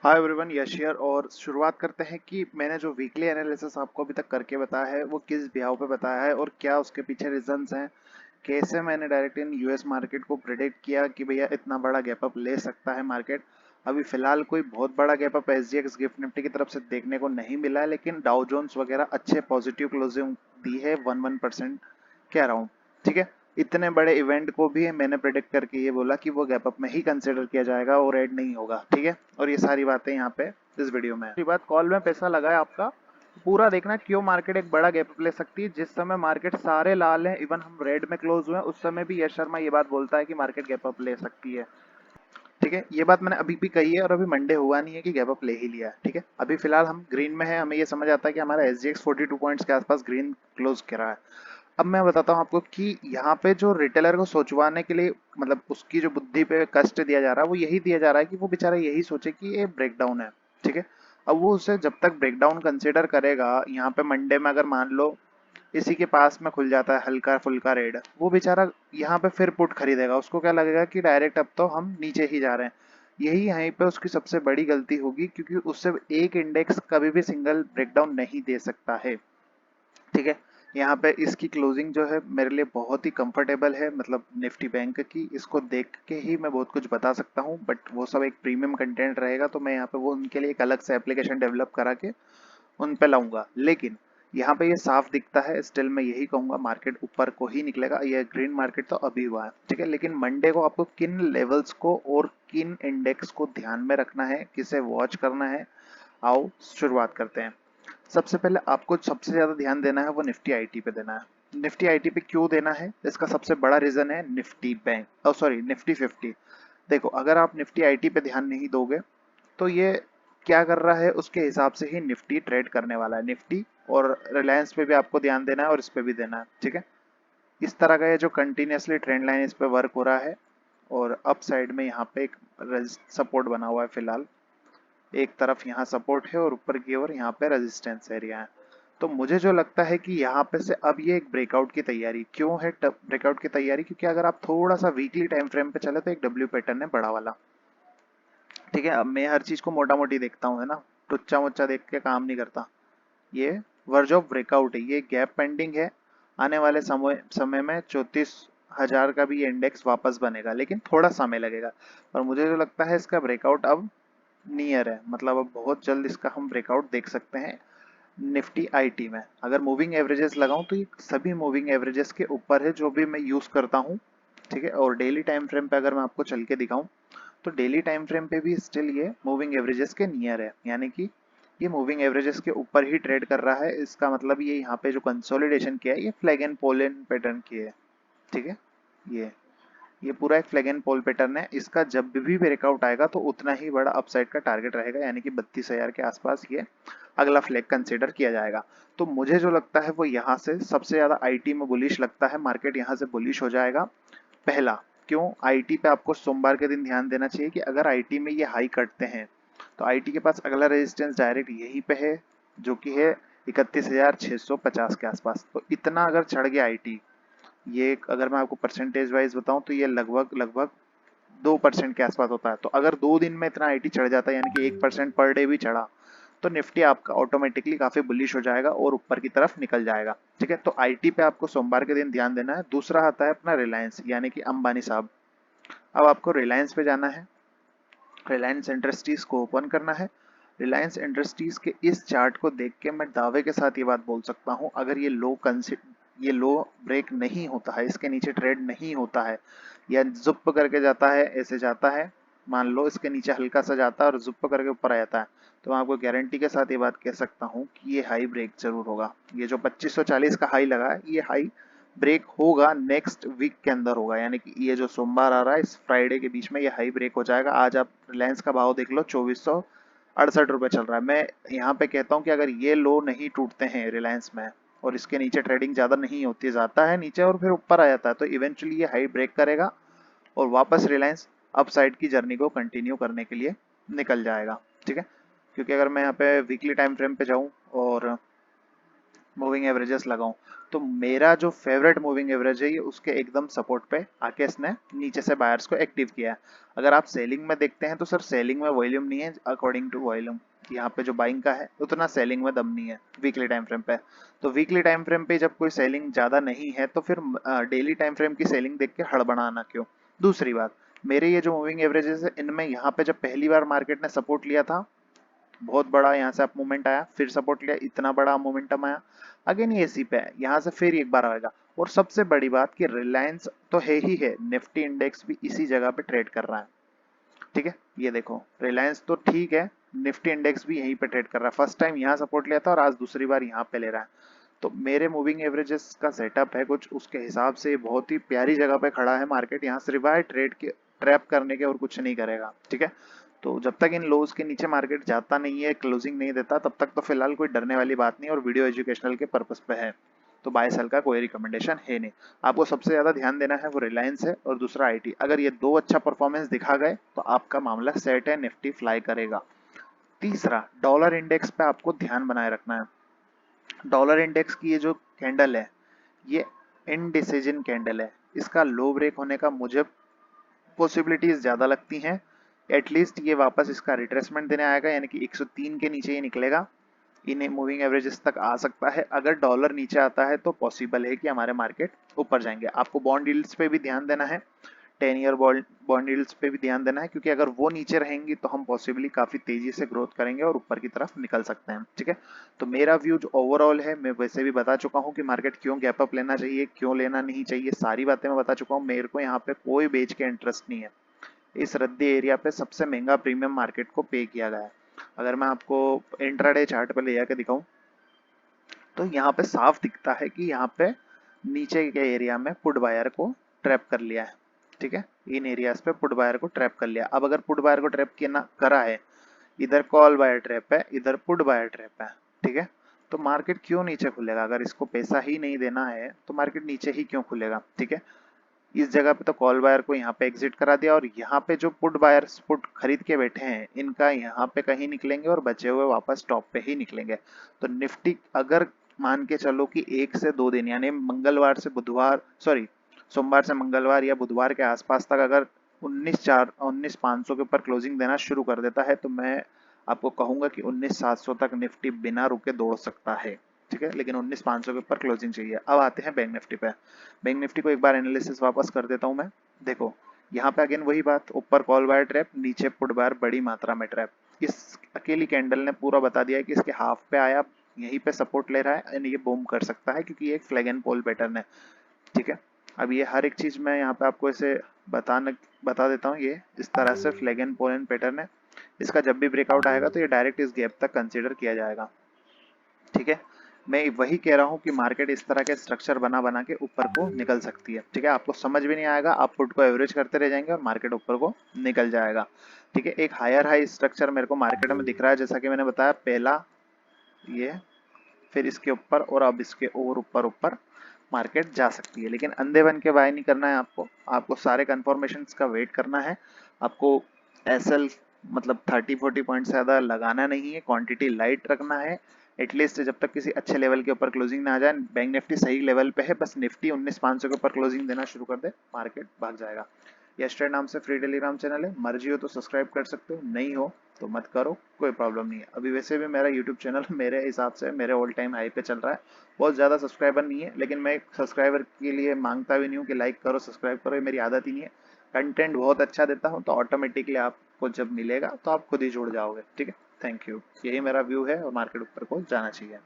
Hi everyone, Yash here. और शुरुआत करते हैं कि मैंने जो वीकली एनालिसिस आपको अभी तक करके बताया है वो किस बिहाव पे बताया है और क्या उसके पीछे रीजंस हैं। कैसे मैंने डायरेक्ट इन यूएस मार्केट को प्रिडिक्ट किया कि भैया इतना बड़ा गैप अप ले सकता है मार्केट। अभी फिलहाल कोई बहुत बड़ा gap up SGX gift Nifty की तरफ से देखने को नहीं मिला है, लेकिन डाउ जोन्स वगैरह अच्छे पॉजिटिव क्लोजिंग दी है 1% के अराउंड। ठीक है, इतने बड़े इवेंट को भी मैंने प्रेडिक्ट करके ये बोला कि वो गैप अप में ही कंसिडर किया जाएगा और ऐड नहीं होगा। ठीक है, और ये सारी बातें यहाँ पे इस वीडियो में है। बात, कॉल में पैसा लगा है आपका, पूरा देखना क्यों मार्केट एक बड़ा गैप अप ले सकती है। जिस समय मार्केट सारे लाल हैं, इवन हम रेड में क्लोज हुए हैं, उस समय भी यश शर्मा ये बात बोलता है कि मार्केट गैप अप ले सकती है। ठीक है, ये बात मैंने अभी भी कही है और अभी मंडे हुआ नहीं है कि गैप अप ले ही लिया है। ठीक है, अभी फिलहाल हम ग्रीन में है, हमें ये समझ आता है कि हमारा एसजीएक्स 42 पॉइंट्स के आसपास ग्रीन क्लोज करा है। अब मैं बताता हूँ आपको कि यहाँ पे जो रिटेलर को सोचवाने के लिए, मतलब उसकी जो बुद्धि पे कष्ट दिया जा रहा है वो यही दिया जा रहा है कि वो बेचारा यही सोचे कि ये ब्रेकडाउन है। ठीक है, अब वो उसे जब तक ब्रेकडाउन कंसिडर करेगा, यहाँ पे मंडे में अगर मान लो इसी के पास में खुल जाता है हल्का फुल्का रेड, वो बेचारा यहाँ पे फिर पुट खरीदेगा। उसको क्या लगेगा कि डायरेक्ट अब तो हम नीचे ही जा रहे हैं। यही यहीं पे उसकी सबसे बड़ी गलती होगी, क्योंकि उससे एक इंडेक्स कभी भी सिंगल ब्रेकडाउन नहीं दे सकता है। ठीक है, यहाँ पे इसकी क्लोजिंग जो है मेरे लिए बहुत ही कंफर्टेबल है, मतलब निफ्टी बैंक की। इसको देख के ही मैं बहुत कुछ बता सकता हूँ, बट वो सब एक प्रीमियम कंटेंट रहेगा, तो मैं यहाँ पे वो उनके लिए एक अलग से एप्लीकेशन डेवलप करा के उन पे लाऊंगा। लेकिन यहाँ पे ये साफ दिखता है, स्टिल मैं यही कहूंगा मार्केट ऊपर को ही निकलेगा। ये ग्रीन मार्केट तो अभी हुआ है। ठीक है, लेकिन मंडे को आपको किन लेवल्स को और किन इंडेक्स को ध्यान में रखना है, किसे वॉच करना है, आओ शुरुआत करते हैं। सबसे पहले आपको सबसे ज्यादा ध्यान देना है वो निफ्टी आईटी पे देना है। निफ्टी आईटी पे क्यों देना है, इसका सबसे बड़ा रीजन है निफ्टी बैंक, सॉरी निफ्टी 50। देखो, अगर आप निफ्टी आईटी पे ध्यान नहीं दोगे तो ये क्या कर रहा है उसके हिसाब से ही निफ्टी ट्रेड करने वाला है। निफ्टी और रिलायंस पे भी आपको ध्यान देना है और इस पे भी देना है। ठीक है, इस तरह का ये जो कंटिन्यूसली ट्रेंड लाइन इस पे वर्क हो रहा है, और अप साइड में यहाँ पे एक सपोर्ट बना हुआ है फिलहाल। एक तरफ यहाँ सपोर्ट है और ऊपर की ओर यहाँ पे रेजिस्टेंस एरिया है। तो मुझे जो लगता है कि यहाँ पे से अब ये एक ब्रेकआउट की तैयारी क्यों है, ब्रेकआउट की तैयारी क्योंकि अगर आप थोड़ा सा वीकली टाइम फ्रेम पे चले तो एक डब्ल्यू पैटर्न है बड़ा वाला। ठीक है, अब मैं हर चीज को मोटा मोटी देखता हूँ, है ना, टुच्चा मुच्चा देख के काम नहीं करता। ये वर्ज ऑफ ब्रेकआउट है, ये गैप पेंडिंग है। आने वाले समय में 34,000 का भी ये इंडेक्स वापस बनेगा, लेकिन थोड़ा समय लगेगा। पर मुझे जो लगता है इसका ब्रेकआउट अब नियर है, मतलब अब बहुत जल्द इसका हम ब्रेकआउट देख सकते हैं। निफ्टी आईटी में अगर मूविंग एवरेजेस लगाऊं तो ये सभी मूविंग एवरेजेस के ऊपर है जो भी मैं यूज करता हूँ। ठीक है, और डेली टाइम फ्रेम पे अगर मैं आपको चल के दिखाऊं तो डेली टाइम फ्रेम पे भी स्टिल ये मूविंग एवरेजेस के नियर है, यानी कि ये मूविंग एवरेजेस के ऊपर ही ट्रेड कर रहा है। इसका मतलब ये यहाँ पे जो कंसोलिडेशन किया है ये फ्लैग एंड पोलन पैटर्न की है। ठीक है, ये ये पूरा एक फ्लैग एंड पोल पैटर्न है। इसका जब भी ब्रेकआउट आएगा तो उतना ही बड़ा अपसाइड का टारगेट रहेगा, यानी कि 32,000 के आसपास ये अगला फ्लैग कंसिडर किया जाएगा। तो मुझे जो लगता है वो यहाँ से सबसे ज्यादा आईटी में बुलिश लगता है, मार्केट यहाँ से बुलिश हो जाएगा। पहला, क्यों आईटी पे आपको सोमवार के दिन ध्यान देना चाहिए कि अगर आईटी में ये हाई कटते हैं तो आईटी के पास अगला रेजिस्टेंस डायरेक्ट यहीं पे है, जो कि है 31,650 के आसपास। तो इतना अगर चढ़ गया आईटी, ये अगर मैं आपको परसेंटेज वाइज बताऊं तो ये लगभग लगभग 2% के आसपास होता है। तो अगर 2 दिन में इतना आईटी चढ़ जाता है, यानी कि 1% पर डे भी चढ़ा, तो निफ्टी आपका ऑटोमेटिकली काफी बुलिश हो जाएगा और ऊपर की तरफ निकल जाएगा। ठीक है, तो आईटी पे आपको सोमवार के दिन ध्यान देना है। दूसरा आता है अपना रिलायंस, यानी कि अंबानी साहब। अब आपको रिलायंस पे जाना है, रिलायंस इंडस्ट्रीज को ओपन करना है। रिलायंस इंडस्ट्रीज के इस चार्ट को देख के मैं दावे के साथ ये बात बोल सकता हूँ, अगर ये लो ब्रेक नहीं होता है, इसके नीचे ट्रेड नहीं होता है, या जुप करके जाता है, ऐसे जाता है, मान लो इसके नीचे हल्का सा जाता है और जुप करके ऊपर आ जाता है, तो मैं आपको गारंटी के साथ ये बात कह सकता हूँ कि ये हाई ब्रेक जरूर होगा। ये जो 2540 का हाई लगा है, ये हाई ब्रेक होगा नेक्स्ट वीक के अंदर होगा, यानी कि ये जो सोमवार आ रहा है इस फ्राइडे के बीच में ये हाई ब्रेक हो जाएगा। आज आप रिलायंस का भाव देख लो, 2468 रुपये चल रहा है। मैं यहाँ पे कहता हूँ कि अगर ये लो नहीं टूटते हैं रिलायंस में और इसके नीचे ट्रेडिंग ज्यादा नहीं होती, जाता है नीचे और फिर ऊपर आ जाता है, तो इवेंचुअली ये हाई ब्रेक करेगा और वापस रिलायंस अपसाइड की जर्नी को कंटिन्यू करने के लिए निकल जाएगा। ठीक है, क्योंकि अगर मैं यहाँ पे वीकली टाइम फ्रेम पे जाऊँ और मूविंग एवरेजेस लगाऊं तो मेरा जो फेवरेट मूविंग एवरेज है ये उसके एकदम सपोर्ट पे आके इसने नीचे से बायर्स को एक्टिव किया है। अगर आप सेलिंग में देखते हैं तो सर सेलिंग में वॉल्यूम नहीं है अकॉर्डिंग टू वॉल्यूम, यहाँ पे जो बाइंग का है उतना सेलिंग में दम नहीं है वीकली टाइम फ्रेम पे। तो वीकली टाइम फ्रेम पे जब कोई सेलिंग ज्यादा नहीं है तो फिर डेली टाइम फ्रेम की सेलिंग देख के हड़बड़ाना क्यों। दूसरी बात, मेरे ये जो मूविंग एवरेजेस है इनमें यहाँ पे जब पहली बार मार्केट ने सपोर्ट लिया था, बहुत बड़ा यहाँ से अप मूवमेंट आया, फिर सपोर्ट लिया, इतना बड़ा मोमेंटम आया, अगेन ये इसी पे है, यहाँ से फिर एक बार आएगा। और सबसे बड़ी बात कि रिलायंस तो है ही है, निफ्टी इंडेक्स भी इसी जगह पे ट्रेड कर रहा है। ठीक है, ये देखो रिलायंस तो ठीक है, निफ्टी इंडेक्स भी यहीं पे ट्रेड कर रहा है। फर्स्ट टाइम यहाँ सपोर्ट लिया था और आज दूसरी बार यहाँ पे ले रहा है। तो मेरे मूविंग एवरेजेस का सेटअप है कुछ उसके हिसाब से, बहुत ही प्यारी जगह पे खड़ा है मार्केट, यहाँ सिर्फ ट्रेड के ट्रैप करने के और कुछ नहीं करेगा। ठीक है, तो जब तक इन लोज के नीचे मार्केट जाता नहीं है, क्लोजिंग नहीं देता, तब तक तो फिलहाल कोई डरने वाली बात नहीं और वीडियो एजुकेशनल के पर्पस पे है। तो बाय सेल का कोई रिकमेंडेशन है नहीं। आपको सबसे ज्यादा ध्यान देना है वो रिलायंस है और दूसरा आईटी। अगर ये दो अच्छा परफॉर्मेंस दिखा गए तो आपका मामला सेट है, निफ्टी फ्लाई करेगा। तीसरा, डॉलर इंडेक्स पे आपको ध्यान बनाए रखना है। डॉलर इंडेक्स की ये जो कैंडल है ये इनडिसीजन कैंडल है, इसका लो ब्रेक होने का मुझे पॉसिबिलिटीज ज्यादा लगती हैं। एटलीस्ट ये वापस इसका रिट्रेसमेंट देने आएगा, यानी कि 103 के नीचे ही निकलेगा, इन मूविंग एवरेजेस तक आ सकता है। अगर डॉलर नीचे आता है तो पॉसिबल है कि हमारे मार्केट ऊपर जाएंगे। आपको बॉन्ड यील्ड्स पे भी ध्यान देना है, 10 ईयर बॉन्ड यील्ड्स पे भी ध्यान देना है, क्योंकि अगर वो नीचे रहेंगी तो हम पॉसिबली काफी तेजी से ग्रोथ करेंगे और ऊपर की तरफ निकल सकते हैं। ठीक है, तो मेरा व्यू जो ओवरऑल है, मैं वैसे भी बता चुका हूँ कि मार्केट क्यों गैप अप लेना चाहिए, क्यों लेना नहीं चाहिए, सारी बातें मैं बता चुका हूँ। मेरे को यहाँ पे कोई बेच के इंटरेस्ट नहीं है। इस रद्दी एरिया पे सबसे महंगा प्रीमियम मार्केट को पे किया गया है। अगर मैं आपको इंट्राडे चार्ट पे ले जाकर दिखाऊं तो यहाँ पे साफ दिखता है कि यहाँ पे नीचे के एरिया में पुट बायर को ट्रैप कर लिया है। ठीक है, इन एरियाज पे पुट बायर को ट्रैप कर लिया। अब अगर पुट बायर को ट्रैप किया ना करा है, इधर कॉल बायर ट्रैप है, इधर पुट बायर ट्रैप है। ठीक है, तो मार्केट क्यों नीचे खुलेगा? अगर इसको पैसा ही नहीं देना है तो मार्केट नीचे ही क्यों खुलेगा? ठीक है, इस जगह पे तो कॉल बायर को यहाँ पे एग्जिट करा दिया और यहाँ पे जो पुट बायर्स पुट खरीद के बैठे हैं इनका यहाँ पे कहीं निकलेंगे और बचे हुए वापस टॉप पे ही निकलेंगे। तो निफ्टी अगर मान के चलो कि 1 से 2 दिन यानी मंगलवार से बुधवार, सॉरी सोमवार से मंगलवार या बुधवार के आसपास तक अगर 19,500 के ऊपर क्लोजिंग देना शुरू कर देता है तो मैं आपको कहूंगा कि 19,700 तक निफ्टी बिना रुके दौड़ सकता है। ठीक है, लेकिन 19,500 के ऊपर क्लोजिंग चाहिए। अब आते हैं बैंक निफ्टी पे। बैंक निफ्टी को एक बार एनालिसिस वापस कर देता हूं मैं। देखो यहाँ पे अगेन वही बात, ऊपर कॉल बायर ट्रैप, नीचे पुट बायर बड़ी मात्रा में ट्रैप। इस अकेली कैंडल ने पूरा बता दिया है कि इसके हाफ पे आया, यहीं पे सपोर्ट ले रहा है एंड ये बूम कर सकता है क्योंकि ये एक फ्लैग एंड पोल पैटर्न है। ठीक है, अब ये हर एक चीज मैं यहाँ पे आपको ऐसे बता देता हूँ। ये इस तरह से flag and pole and pattern है, इसका जब भी ब्रेकआउट आएगा तो ये डायरेक्ट इस गैप तक कंसीडर किया जाएगा। ठीक है, मैं वही कह रहा हूँ कि मार्केट इस तरह के स्ट्रक्चर बना बना के ऊपर को निकल सकती है। ठीक है, आपको समझ भी नहीं आएगा, आप पुट को एवरेज करते रह जाएंगे और मार्केट ऊपर को निकल जाएगा। ठीक है, एक हायर हाई स्ट्रक्चर मेरे को मार्केट में दिख रहा है, जैसा कि मैंने बताया, पहला ये, फिर इसके ऊपर और अब इसके और ऊपर ऊपर मार्केट जा सकती है। लेकिन अंधे बन के बाय नहीं करना है आपको, आपको सारे कंफर्मेशन का वेट करना है। आपको एसएल मतलब 30-40 पॉइंट से ज्यादा लगाना नहीं है, क्वांटिटी लाइट रखना है। एटलीस्ट जब तक किसी अच्छे लेवल के ऊपर क्लोजिंग ना आ जाए। बैंक निफ्टी सही लेवल पे है, बस निफ्टी 19,500 के ऊपर क्लोजिंग देना शुरू कर दे, मार्केट भाग जाएगा। यस्टर्डे नाम से फ्री टेलीग्राम चैनल है, मर्जी हो तो सब्सक्राइब कर सकते हो, नहीं हो तो मत करो, कोई प्रॉब्लम नहीं है। अभी वैसे भी मेरा यूट्यूब चैनल मेरे हिसाब से मेरे ऑल टाइम हाई पे चल रहा है, बहुत ज़्यादा सब्सक्राइबर नहीं है, लेकिन मैं सब्सक्राइबर के लिए मांगता भी नहीं हूँ कि लाइक करो सब्सक्राइब करो, ये मेरी आदत ही नहीं है। कंटेंट बहुत अच्छा देता हूँ तो ऑटोमेटिकली आपको जब मिलेगा तो आप खुद ही जुड़ जाओगे। ठीक है, थैंक यू, यही मेरा व्यू है और मार्केट ऊपर को जाना चाहिए।